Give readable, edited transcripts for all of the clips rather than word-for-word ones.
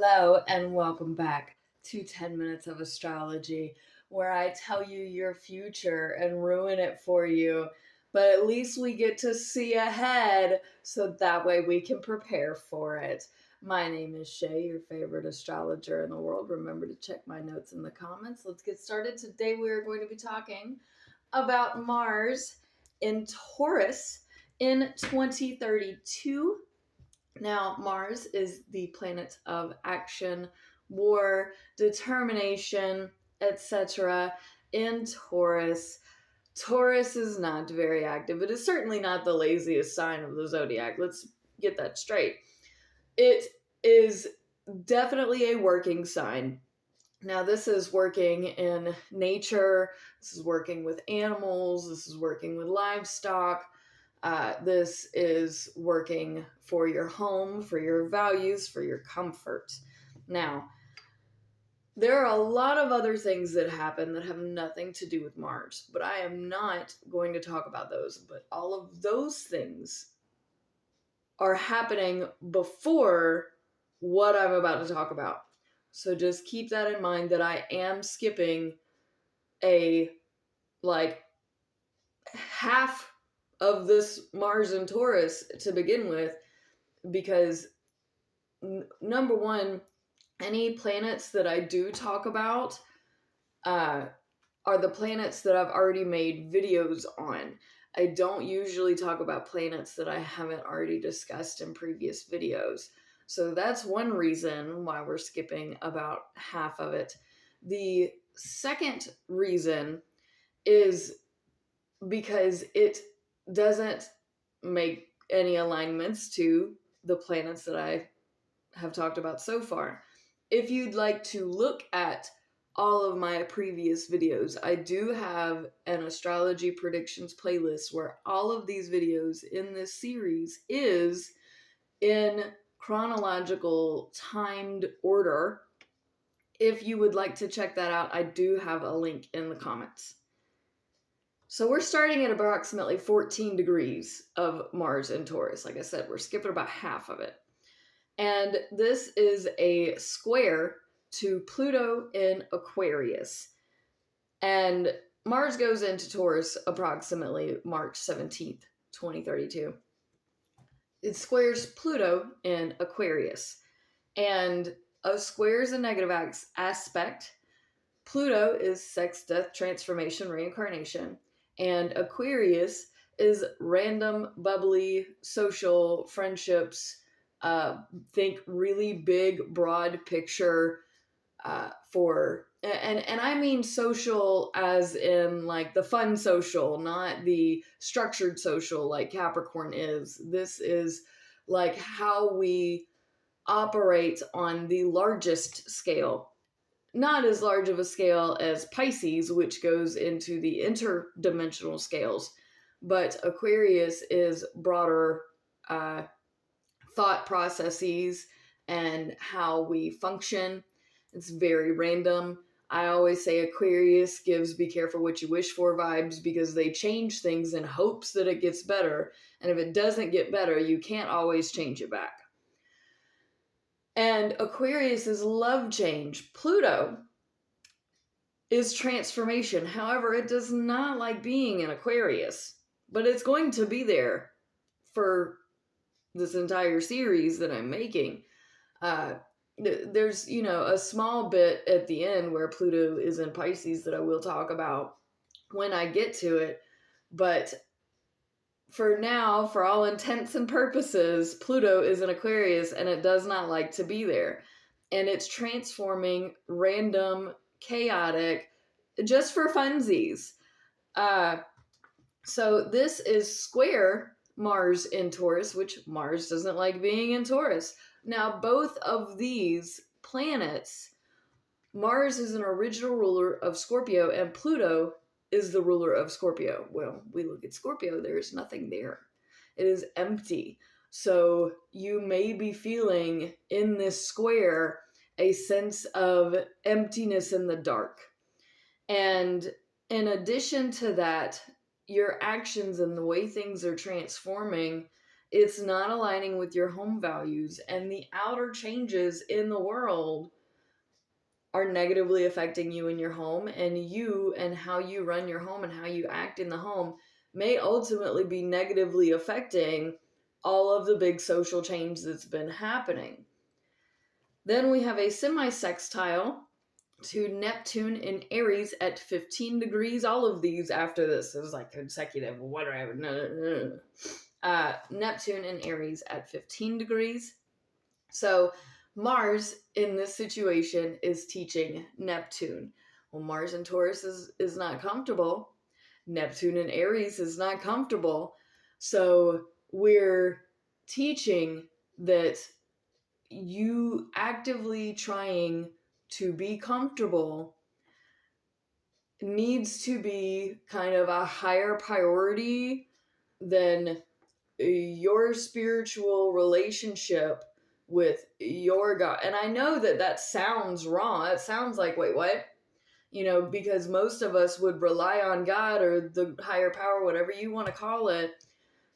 Hello and welcome back to 10 Minutes of Astrology, where I tell you your future and ruin it for you. But at least we get to see ahead so that way we can prepare for it. My name is Shay, your favorite astrologer in the world. Remember to check my notes in the comments. Let's get started. Today we are going to be talking about Mars in Taurus in 2032. Now, Mars is the planet of action, war, determination, etc. in Taurus. Taurus is not very active. It is certainly not the laziest sign of the zodiac. Let's get that straight. It is definitely a working sign. Now, this is working in nature, this is working with animals, this is working with livestock. This is working for your home, for your values, for your comfort. Now, there are a lot of other things that happen that have nothing to do with Mars, but I am not going to talk about those. But all of those things are happening before what I'm about to talk about. So just keep that in mind that I am skipping a half of this Mars and Taurus to begin with, because number one, any planets that I do talk about are the planets that I've already made videos on. I don't usually talk about planets that I haven't already discussed in previous videos. So that's one reason why we're skipping about half of it. The second reason is because it doesn't make any alignments to the planets that I have talked about so far. If you'd like to look at all of my previous videos, I do have an astrology predictions playlist where all of these videos in this series is in chronological timed order. If you would like to check that out, I do have a link in the comments. So we're starting at approximately 14 degrees of Mars in Taurus. Like I said, we're skipping about half of it. And this is a square to Pluto in Aquarius. And Mars goes into Taurus approximately March 17th, 2032. It squares Pluto in Aquarius. And a square is a negative aspect. Pluto is sex, death, transformation, reincarnation. And Aquarius is random, bubbly, social friendships. Think really big, broad picture and I mean social as in like the fun social, not the structured social like Capricorn is. This is like how we operate on the largest scale. Not as large of a scale as Pisces, which goes into the interdimensional scales, but Aquarius is broader thought processes and how we function. It's very random. I always say Aquarius gives be careful what you wish for vibes, because they change things in hopes that it gets better. And if it doesn't get better, you can't always change it back. And Aquarius is love change. Pluto is transformation. However, it does not like being in Aquarius, but it's going to be there for this entire series that I'm making. There's, a small bit at the end where Pluto is in Pisces that I will talk about when I get to it. But for now, for all intents and purposes, Pluto is in Aquarius and it does not like to be there. And it's transforming random, chaotic, just for funsies. So this is square Mars in Taurus, which Mars doesn't like being in Taurus. Now, both of these planets, Mars is an original ruler of Scorpio and Pluto is the ruler of Scorpio. Well, we look at Scorpio, there's nothing there. It is empty. So you may be feeling in this square a sense of emptiness in the dark. And in addition to that, your actions and the way things are transforming It's not aligning with your home values, and the outer changes in the world are negatively affecting you in your home, and you and how you run your home and how you act in the home may ultimately be negatively affecting all of the big social change that's been happening. Then we have a semi-sextile to Neptune in Aries at 15 degrees. All of these after this is like consecutive, whatever. No. Neptune in Aries at 15 degrees. So Mars in this situation is teaching Neptune. Well, Mars in Taurus is not comfortable. Neptune in Aries is not comfortable. So we're teaching that you actively trying to be comfortable needs to be kind of a higher priority than your spiritual relationship with your God. And I know that that sounds wrong. It sounds like, wait, what? Because most of us would rely on God or the higher power, whatever you want to call it,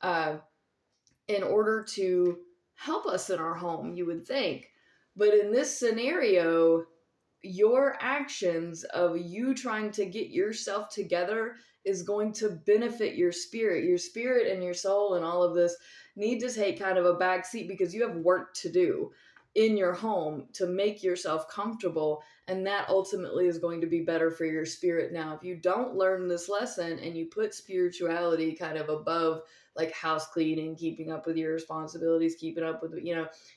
uh, in order to help us in our home, you would think. But in this scenario, your actions of you trying to get yourself together is going to benefit your spirit. Your spirit and your soul and all of this need to take kind of a back seat because you have work to do in your home to make yourself comfortable, and that ultimately is going to be better for your spirit. Now, if you don't learn this lesson and you put spirituality kind of above like house cleaning, keeping up with your responsibilities, keeping up with,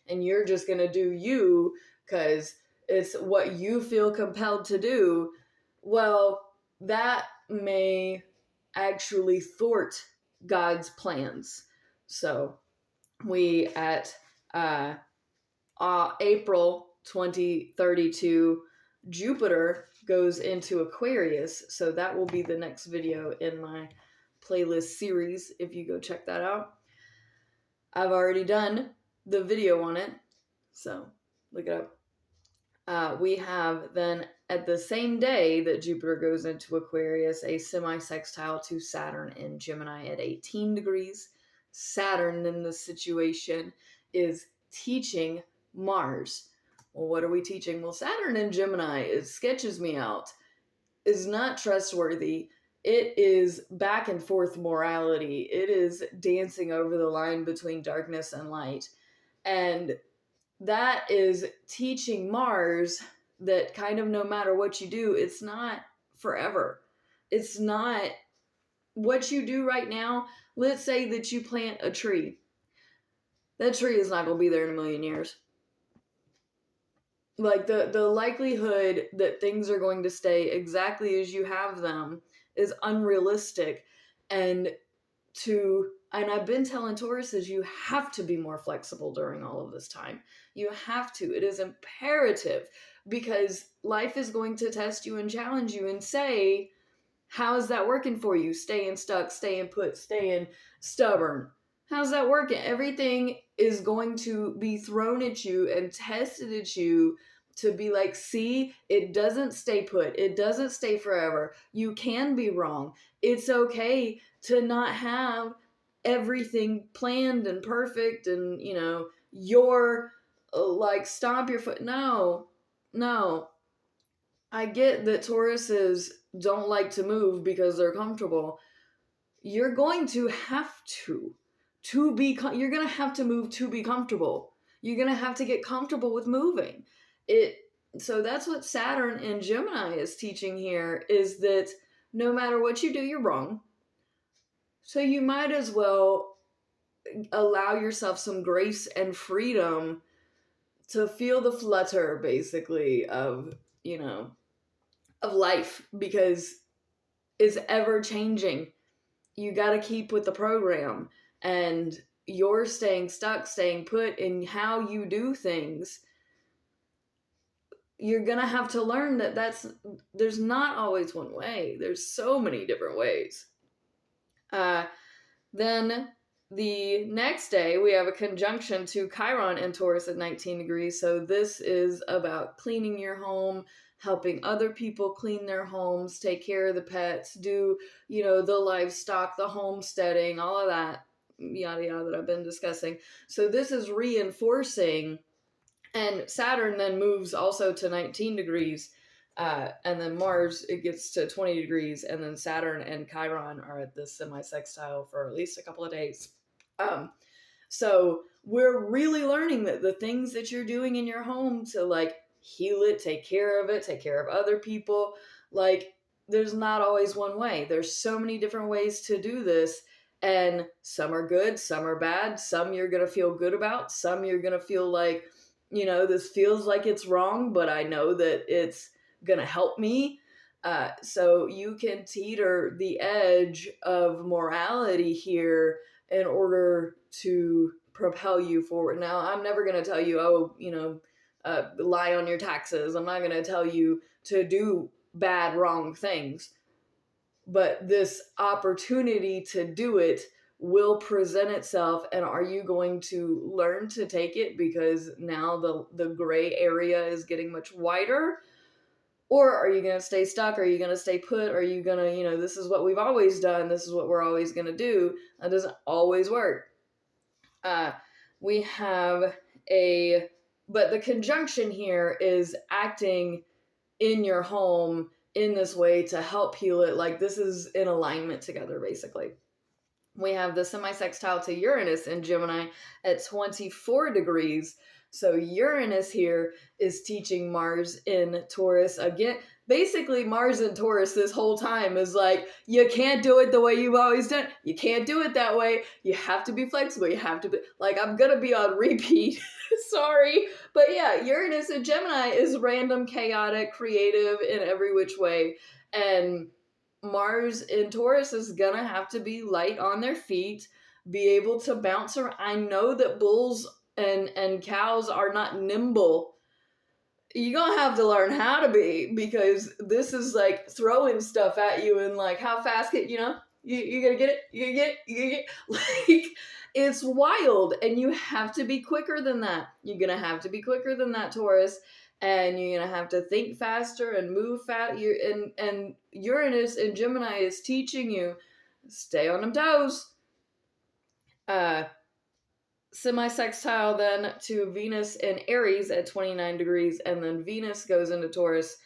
and you're just going to do you because it's what you feel compelled to do, well, that may actually thwart God's plans. So we at April 2032, Jupiter goes into Aquarius. So that will be the next video in my playlist series if you go check that out. I've already done the video on it, so look it up. We have then at the same day that Jupiter goes into Aquarius, a semi-sextile to Saturn in Gemini at 18 degrees. Saturn in this situation is teaching Mars. Well, what are we teaching? Well, Saturn in Gemini, it sketches me out, is not trustworthy. It is back and forth morality. It is dancing over the line between darkness and light. And that is teaching Mars that kind of no matter what you do, it's not forever. It's not what you do right now. Let's say that you plant a tree. That tree is not going to be there in a million years. Like the likelihood that things are going to stay exactly as you have them is unrealistic. And I've been telling Tauruses, you have to be more flexible during all of this time. You have to. It is imperative because life is going to test you and challenge you and say, how is that working for you? Staying stuck, staying put, staying stubborn. How's that working? Everything is going to be thrown at you and tested at you to be like, see, it doesn't stay put. It doesn't stay forever. You can be wrong. It's okay to not have everything planned and perfect and, you're like stomp your foot. No. I get that Tauruses don't like to move because they're comfortable. You're going to have you're going to have to move to be comfortable. You're going to have to get comfortable with moving. So that's what Saturn and Gemini is teaching here, is that no matter what you do, you're wrong. So you might as well allow yourself some grace and freedom to feel the flutter, basically, of life, because it's ever changing. You got to keep with the program, and you're staying stuck, staying put in how you do things. You're going to have to learn that there's not always one way. There's so many different ways. Then the next day, we have a conjunction to Chiron and Taurus at 19 degrees. So this is about cleaning your home, helping other people clean their homes, take care of the pets, do, the livestock, the homesteading, all of that. yada yada that I've been discussing. So this is reinforcing, and Saturn then moves also to 19 degrees. And then Mars, it gets to 20 degrees, and then Saturn and Chiron are at this semi-sextile for at least a couple of days. So we're really learning that the things that you're doing in your home to like heal it, take care of it, take care of other people, like there's not always one way. There's so many different ways to do this, and some are good, some are bad, some you're going to feel good about, some you're going to feel like, this feels like it's wrong, but I know that it's going to help me. So you can teeter the edge of morality here in order to propel you forward. Now, I'm never going to tell you, lie on your taxes. I'm not going to tell you to do bad, wrong things. But this opportunity to do it will present itself, and are you going to learn to take it because now the gray area is getting much wider? Or are you going to stay stuck? Are you going to stay put? Are you going to, this is what we've always done, this is what we're always going to do? That doesn't always work. We have but the conjunction here is acting in your home in this way to help heal it. Like this is in alignment together, basically. We have the semi-sextile to Uranus in Gemini at 24 degrees. So Uranus here is teaching Mars in Taurus. Again, basically Mars in Taurus this whole time is like, you can't do it the way you've always done. You can't do it that way. You have to be flexible. You have to be, like, I'm going to be on repeat. Sorry. But yeah, Uranus in Gemini is random, chaotic, creative in every which way. And Mars in Taurus is going to have to be light on their feet, be able to bounce around. I know that bulls and cows are not nimble. You're going to have to learn how to be, because this is like throwing stuff at you and like how fast you're going to get it. You're going to get it. Like, it's wild, and you have to be quicker than that. You're going to have to be quicker than that, Taurus. And you're going to have to think faster and move fast. And Uranus in Gemini is teaching you, stay on them toes. Semi-sextile then to Venus in Aries at 29 degrees. And then Venus goes into Taurus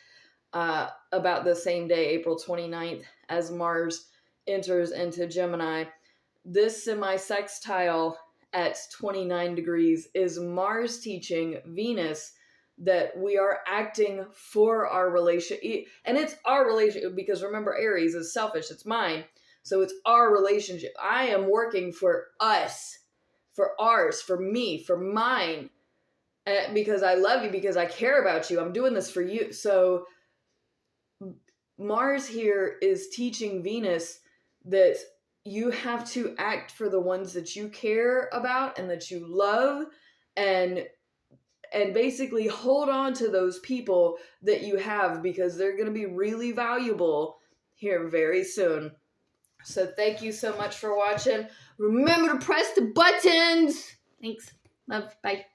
about the same day, April 29th, as Mars enters into Gemini. This semi-sextile at 29 degrees is Mars teaching Venus that we are acting for our relationship. And it's our relationship, because remember, Aries is selfish. It's mine. So it's our relationship. I am working for us, for ours, for me, for mine, because I love you, because I care about you. I'm doing this for you. So Mars here is teaching Venus that you have to act for the ones that you care about and that you love, and basically hold on to those people that you have, because they're going to be really valuable here very soon. So thank you so much for watching. Remember to press the buttons. Thanks. Love. Bye.